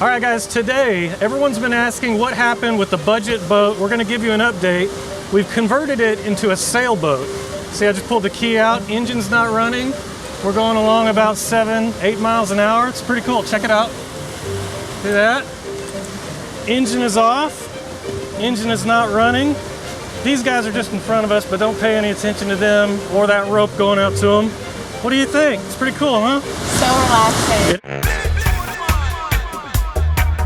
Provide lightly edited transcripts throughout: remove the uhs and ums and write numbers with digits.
All right guys, today everyone's been asking what happened with the budget boat. We're gonna give you an update. We've converted it into a sailboat. See, I just pulled the key out, engine's not running. We're going along about 7-8 miles an hour. It's pretty cool, check it out. See that? Engine is off, engine is not running. These guys are just in front of us, but don't pay any attention to them or that rope going out to them. What do you think? It's pretty cool, huh? So relaxing.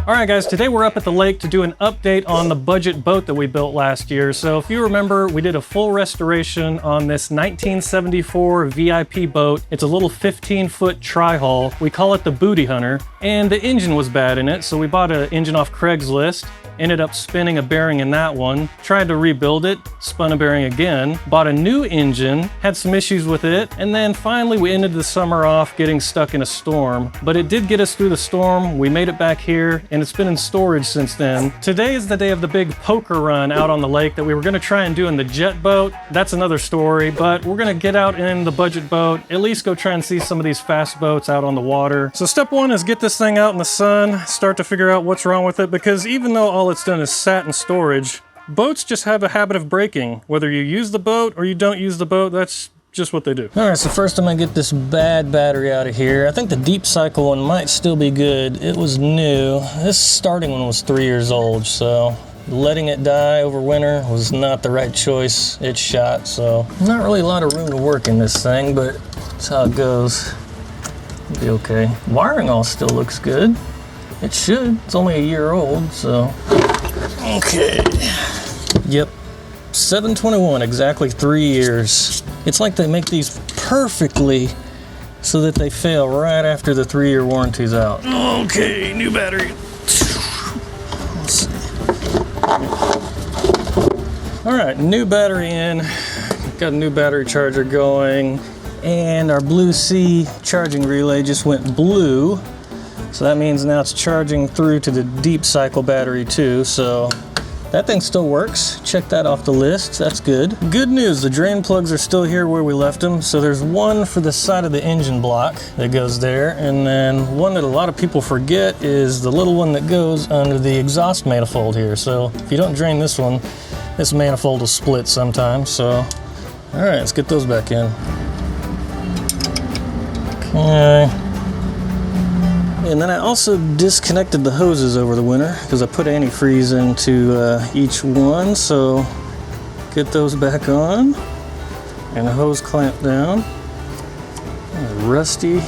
All right guys, today we're up at the lake to do an update on the budget boat that we built last year. So if you remember, we did a full restoration on this 1974 VIP boat. It's a little 15-foot tri-hull. We call it the Booty Hunter, and the engine was bad in it, so we bought an engine off Craigslist. Ended up spinning a bearing in that one, tried to rebuild it, spun a bearing again, bought a new engine, had some issues with it, and then finally we ended the summer off getting stuck in a storm. But it did get us through the storm, we made it back here, and it's been in storage since then. Today is the day of the big poker run out on the lake that we were gonna try and do in the jet boat. That's another story, but we're gonna get out in the budget boat, at least go try and see some of these fast boats out on the water. So step one is get this thing out in the sun, start to figure out what's wrong with it, because even though all it's done is sat in storage, boats just have a habit of breaking. Whether you use the boat or you don't use the boat, that's just what they do. All right, so first I'm gonna get this bad battery out of here. I think the deep cycle one might still be good. It was new. This starting one was 3 years old, so letting it die over winter was not the right choice. It shot, so not really a lot of room to work in this thing, but that's how it goes. It'll be okay. Wiring all still looks good. It should. It's only a year old, so. Okay. Yep. 7/21, exactly 3 years. It's like they make these perfectly so that they fail right after the 3-year warranty's out. Okay, new battery. Let's see. All right, new battery in. Got a new battery charger going. And our Blue Sea charging relay just went blue. So that means now it's charging through to the deep cycle battery too, so that thing still works. Check that off the list, that's good. Good news, the drain plugs are still here where we left them. So there's one for the side of the engine block that goes there, and then one that a lot of people forget is the little one that goes under the exhaust manifold here. So if you don't drain this one, this manifold will split sometimes, so. All right, let's get those back in. Okay. And then I also disconnected the hoses over the winter because I put antifreeze into each one, so get those back on. And the hose clamp down. Rusty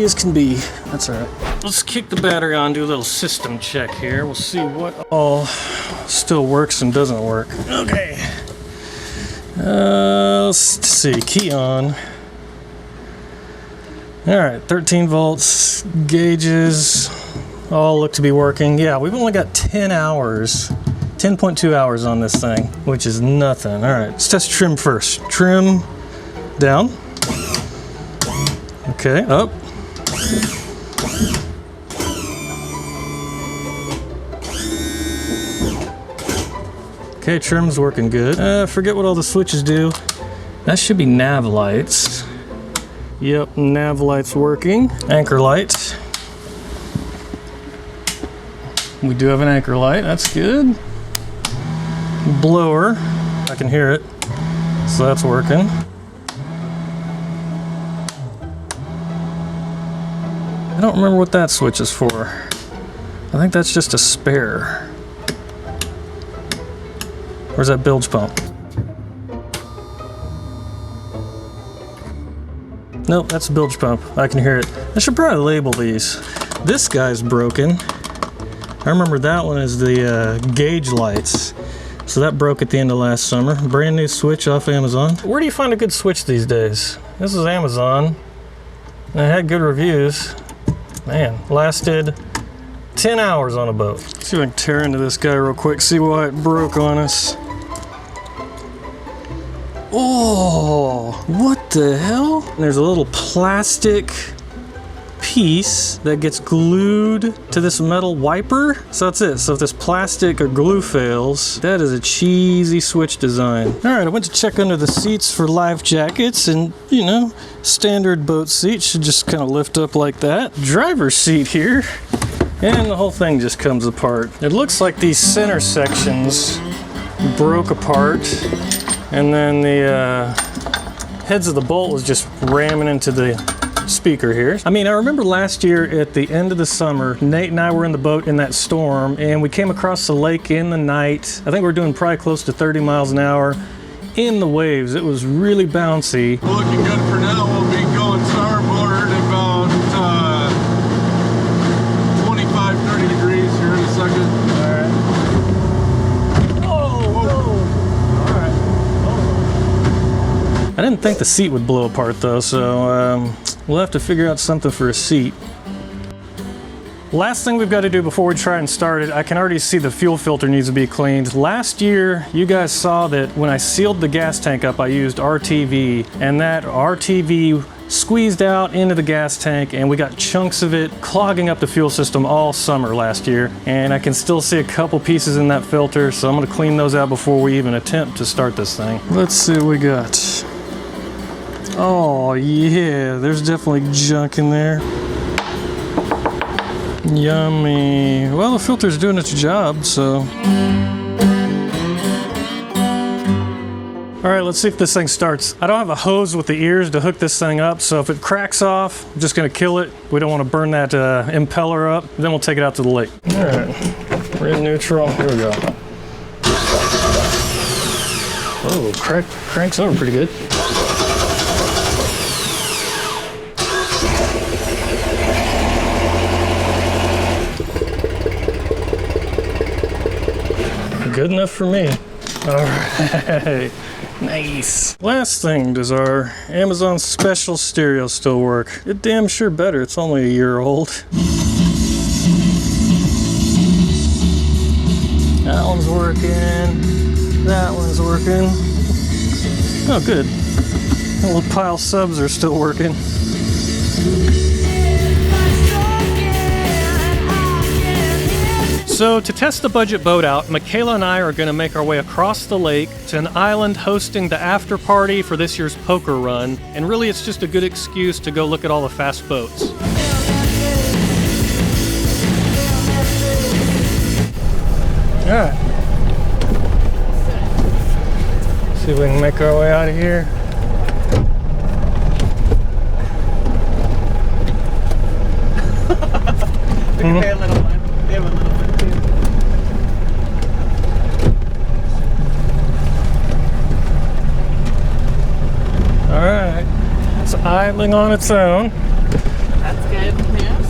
as can be. That's all right. Let's kick the battery on, do a little system check here. We'll see what all still works and doesn't work. Okay. Let's see, key on. All right, 13 volts, gauges, all look to be working. Yeah, we've only got 10 hours, 10.2 hours on this thing, which is nothing. All right, let's test trim first. Trim down. Okay, up. Okay, trim's working good. Forget what all the switches do. That should be nav lights. Yep, nav light's working. Anchor light. We do have an anchor light, that's good. Blower, I can hear it, so that's working. I don't remember what that switch is for. I think that's just a spare. Where's that bilge pump? Nope, that's a bilge pump. I can hear it. I should probably label these. This guy's broken. I remember that one is the gauge lights. So that broke at the end of last summer. Brand new switch off Amazon. Where do you find a good switch these days? This is Amazon. And it had good reviews. Man, lasted 10 hours on a boat. Let's see if I can tear into this guy real quick, see why it broke on us. Oh, what the hell? There's a little plastic piece that gets glued to this metal wiper. So that's it. So if this plastic or glue fails, that is a cheesy switch design. All right, I went to check under the seats for life jackets, and you know, standard boat seat should just kind of lift up like that. Driver's seat here, and the whole thing just comes apart. It looks like these center sections broke apart, and then the heads of the bolt was just ramming into the speaker here. I mean, I remember last year at the end of the summer, Nate and I were in the boat in that storm, and we came across the lake in the night. I think we were doing probably close to 30 miles an hour in the waves. It was really bouncy. Looking good for now. We'll be going starboard about 25-30 degrees here in a second. All right. I didn't think the seat would blow apart though, so we'll have to figure out something for a seat. Last thing we've got to do before we try and start it, I can already see the fuel filter needs to be cleaned. Last year, you guys saw that when I sealed the gas tank up, I used RTV, and that RTV squeezed out into the gas tank, and we got chunks of it clogging up the fuel system all summer last year. And I can still see a couple pieces in that filter, so I'm gonna clean those out before we even attempt to start this thing. Let's see what we got. Oh yeah, there's definitely junk in there. Yummy. Well, the filter's doing its job, so. All right, let's see if this thing starts. I don't have a hose with the ears to hook this thing up, so if it cracks off, I'm just gonna kill it. We don't wanna burn that impeller up. Then we'll take it out to the lake. All right, we're in neutral. Here we go. Oh, cranks over pretty good. Good enough for me. All right, nice. Last thing, does our Amazon special stereo still work? It damn sure better, it's only a year old. That one's working, that one's working. Oh good, the little pile subs are still working. So to test the budget boat out, Michaela and I are going to make our way across the lake to an island hosting the after party for this year's poker run. And really it's just a good excuse to go look at all the fast boats. All right. See if we can make our way out of here. We can pay a little one. They have a little one too. All right, it's idling on its own. That's good news.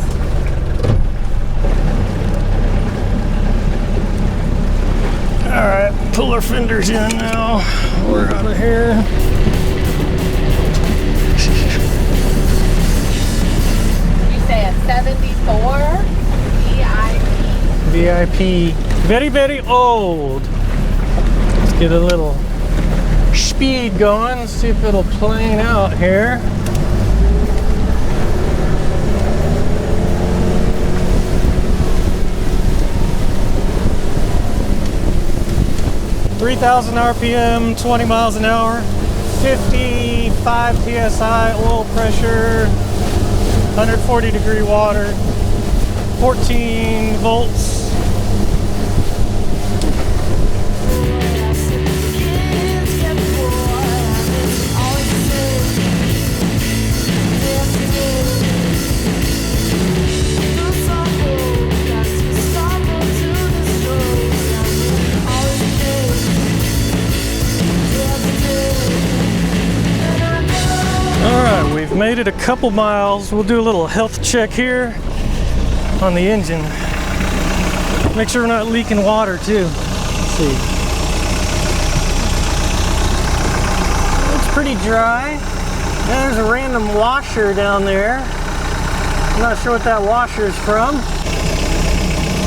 All right, pull our fenders in now. We're out of here. You say a 74 VIP. VIP, very, very old. Let's get a little speed going. See if it'll plane out here. .3,000 RPM, 20 miles an hour, 55 PSI oil pressure, 140 degree water, 14 volts. We've made it a couple miles. We'll do a little health check here on the engine. Make sure we're not leaking water too. Let's see. It's pretty dry. There's a random washer down there. I'm not sure what that washer is from.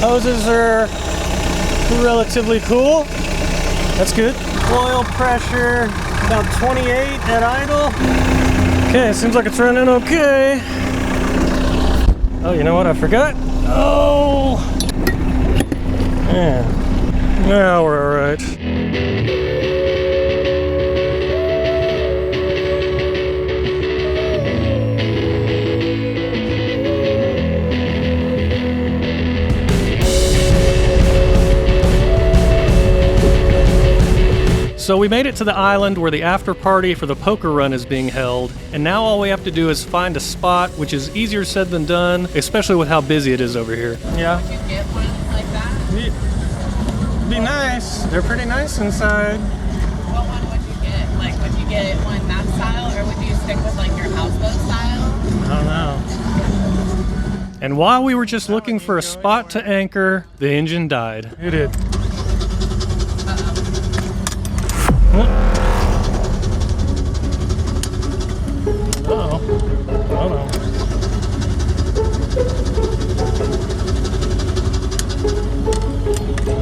Hoses are relatively cool. That's good. Oil pressure about 28 at idle. Okay, seems like it's running okay. Oh, you know what? I forgot. Oh! Yeah. Now we're all right. So we made it to the island where the after party for the poker run is being held, and now all we have to do is find a spot, which is easier said than done, especially with how busy it is over here. Yeah. Would you get one like that? Be nice. They're pretty nice inside. What one would you get? Like, would you get one that style, or would you stick with like your houseboat style? I don't know. And while we were just looking for a spot to anchor, the engine died. It did. Uh-oh. Hold on.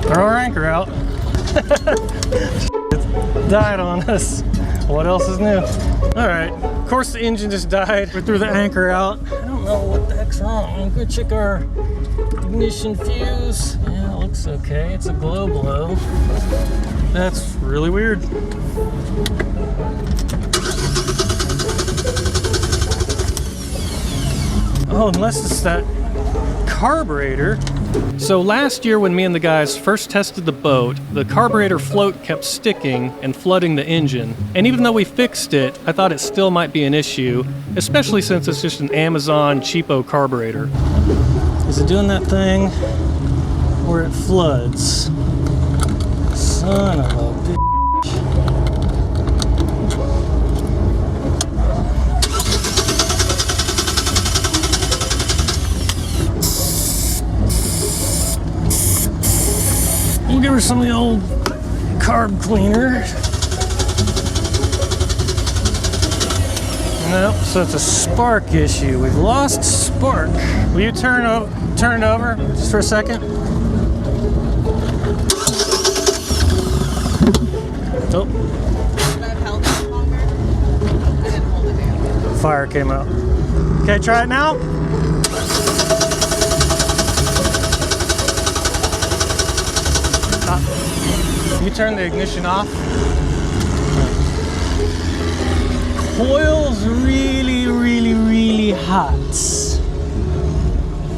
Throw our anchor out. It died on us. What else is new? All right. Of course, the engine just died. We threw the anchor out. I don't know what the heck's wrong. I'm gonna go check our ignition fuse. Yeah, it looks okay. It's a glow. That's really weird. Oh, unless it's that carburetor. So last year when me and the guys first tested the boat, the carburetor float kept sticking and flooding the engine. And even though we fixed it, I thought it still might be an issue, especially since it's just an Amazon cheapo carburetor. Is it doing that thing where it floods? Son of a bitch. We'll give her some of the old carb cleaner. Nope, so it's a spark issue. We've lost spark. Will you turn it over just for a second? Oh. That held it longer? I didn't hold it down. Fire came out. Okay, try it now. You turn the ignition off. Coil's really hot.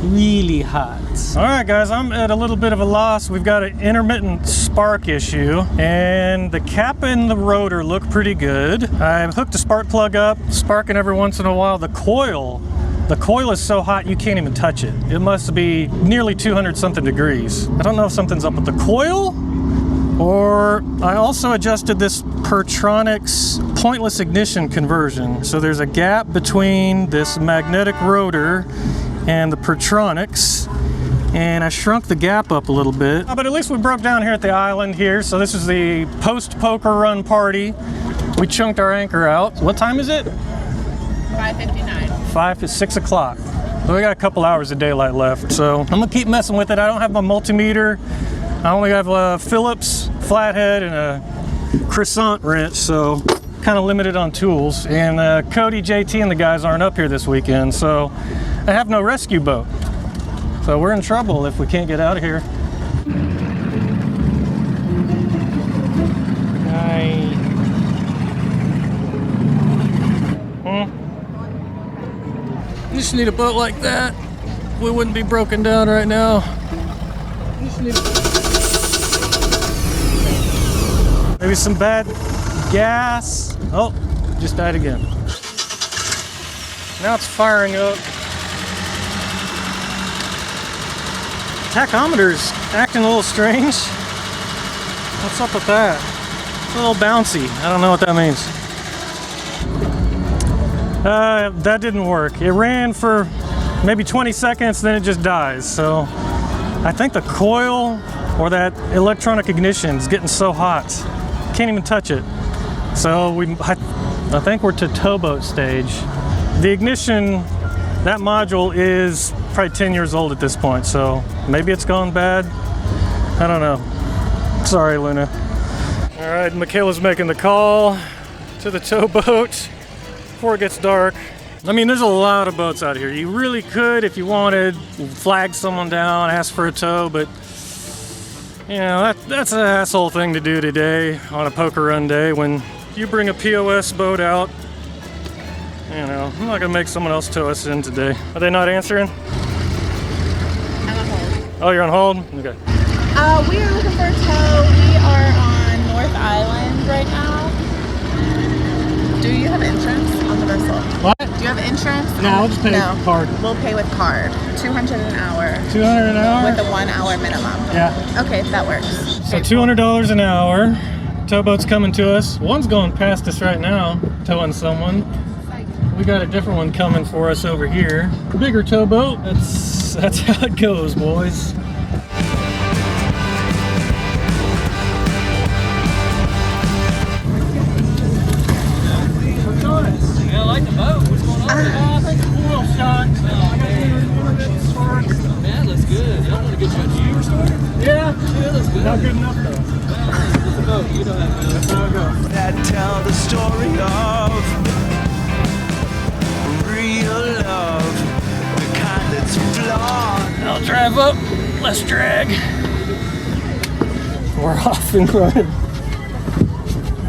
Really hot. All right, guys, I'm at a little bit of a loss. We've got an intermittent spark issue, and the cap and the rotor look pretty good. I've hooked a spark plug up, sparking every once in a while. The coil is so hot you can't even touch it. It must be nearly 200 something degrees. I don't know if something's up with the coil, or I also adjusted this Pertronix pointless ignition conversion. So there's a gap between this magnetic rotor and the Pertronix, and I shrunk the gap up a little bit. But at least we broke down here at the island here. So this is the post-poker run party. We chunked our anchor out. What time is it? 5:59. 6 o'clock. So we got a couple hours of daylight left. So I'm gonna keep messing with it. I don't have my multimeter. I only have a Phillips flathead and a croissant wrench, so kind of limited on tools. And Cody, JT, and the guys aren't up here this weekend, so I have no rescue boat. So we're in trouble if we can't get out of here. Just need a boat like that. We wouldn't be broken down right now. Just need maybe some bad gas. Oh, just died again. Now it's firing up. Tachometer's acting a little strange. What's up with that? It's a little bouncy. I don't know what that means. That didn't work. It ran for maybe 20 seconds, then it just dies. So I think the coil or that electronic ignition is getting so hot. Can't even touch it. So I think we're to towboat stage. The ignition, that module is probably 10 years old at this point, so maybe it's gone bad. I don't know. Sorry, Luna. All right, Michaela's making the call to the towboat before it gets dark. I mean, there's a lot of boats out here. You really could, if you wanted, flag someone down, ask for a tow, but you know, that's an asshole thing to do today on a poker run day when you bring a POS boat out. You know, I'm not gonna make someone else tow us in today. Are they not answering? I'm on hold. Oh, you're on hold? Okay. We are looking for a tow. We are on North Island right now. Do you have insurance on the vessel? What? Do you have insurance? No, I'll just pay with card. We'll pay with card. $200 an hour. $200 an hour? With a 1 hour minimum. Yeah. Okay, that works. So $200 an hour. Towboat's coming to us. One's going past us right now, towing someone. We got a different one coming for us over here. Bigger towboat. That's how it goes, boys. Yeah, I like the boat. What's going on? I think it's a little shot. Man, looks good. Y'all want to get you a G or something? Yeah, Looks good. not good enough though. It's a boat. You know that, man. That's how it goes. That tell the story of real love, the kind that's flawed. I'll drive up, less drag. We're off and running.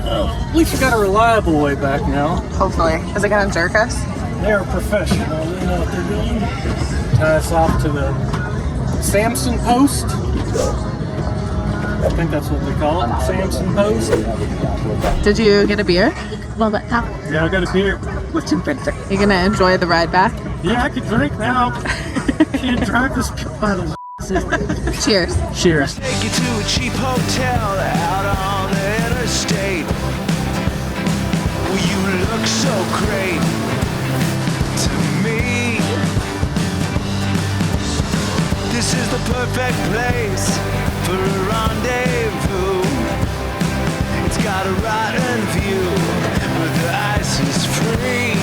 At least we got a reliable way back now. Hopefully. Is it gonna jerk us? They're professional. They know what they're doing. Tie us off to the Samson post. I think that's what they call it. Samson post. Did you get a beer? Well, Yeah, I got a beer. you gonna enjoy the ride back? Yeah, I could drink now. Can't drive this bottle. Cheers. Cheers. Take you to a cheap hotel out on the interstate. Well, you look so great to me. This is the perfect place for a rendezvous. It's got a rotten view, but the ice is free.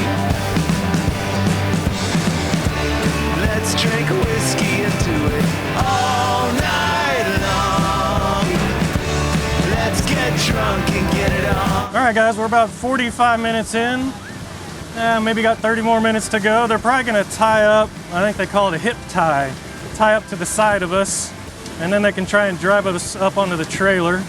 Let's drink whiskey and do it all night long. Let's get drunk and get it on. All right, guys, we're about 45 minutes in. Maybe got 30 more minutes to go. They're probably gonna tie up, I think they call it a hip tie up to the side of us, and then they can try and drive us up onto the trailer.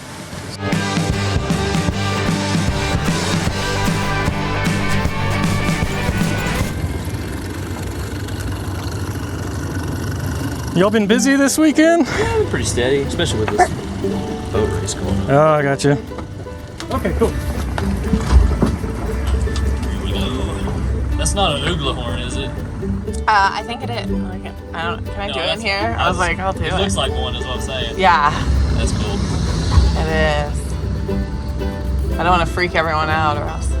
Y'all been busy this weekend? Yeah, pretty steady, especially with this boat race going on. Oh, I got you. Okay, cool. That's not an oogla horn, is it? I think it is. I don't. Can I do it in here? I was like, I'll do it. It looks like one, is what I'm saying. Yeah, That's cool. it is. I don't want to freak everyone out, or else. Yeah.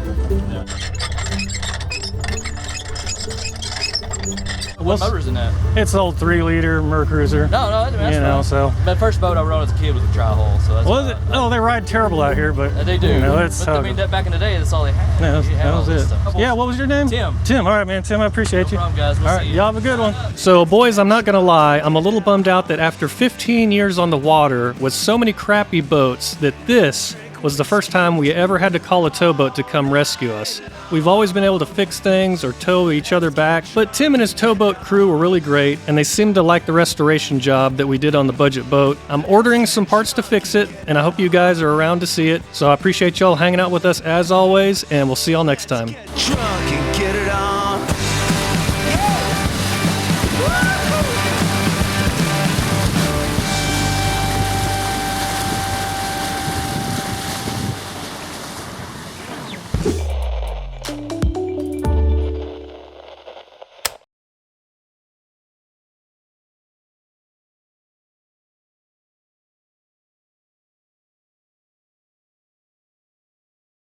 What motor is in that? It's an old 3-liter Mercruiser. No, that's You know, fine. so. That first boat I rode as a kid was a tri-hull, so that's Was fine. it? Oh, they ride terrible out here, but They do. You know, that's but how. I mean, that back in the day, that's all they had. Yeah, You had that all was this it. stuff. Yeah, what was your name? Tim. Tim. All right, man. Tim, I appreciate you. No problem, guys. We'll All right, see you. y'all have a good one. So, boys, I'm not gonna lie. I'm a little bummed out that after 15 years on the water with so many crappy boats, that this was the first time we ever had to call a towboat to come rescue us. We've always been able to fix things or tow each other back, but Tim and his towboat crew were really great, and they seemed to like the restoration job that we did on the budget boat. I'm ordering some parts to fix it, and I hope you guys are around to see it. So I appreciate y'all hanging out with us as always, and we'll see y'all next time. Drunk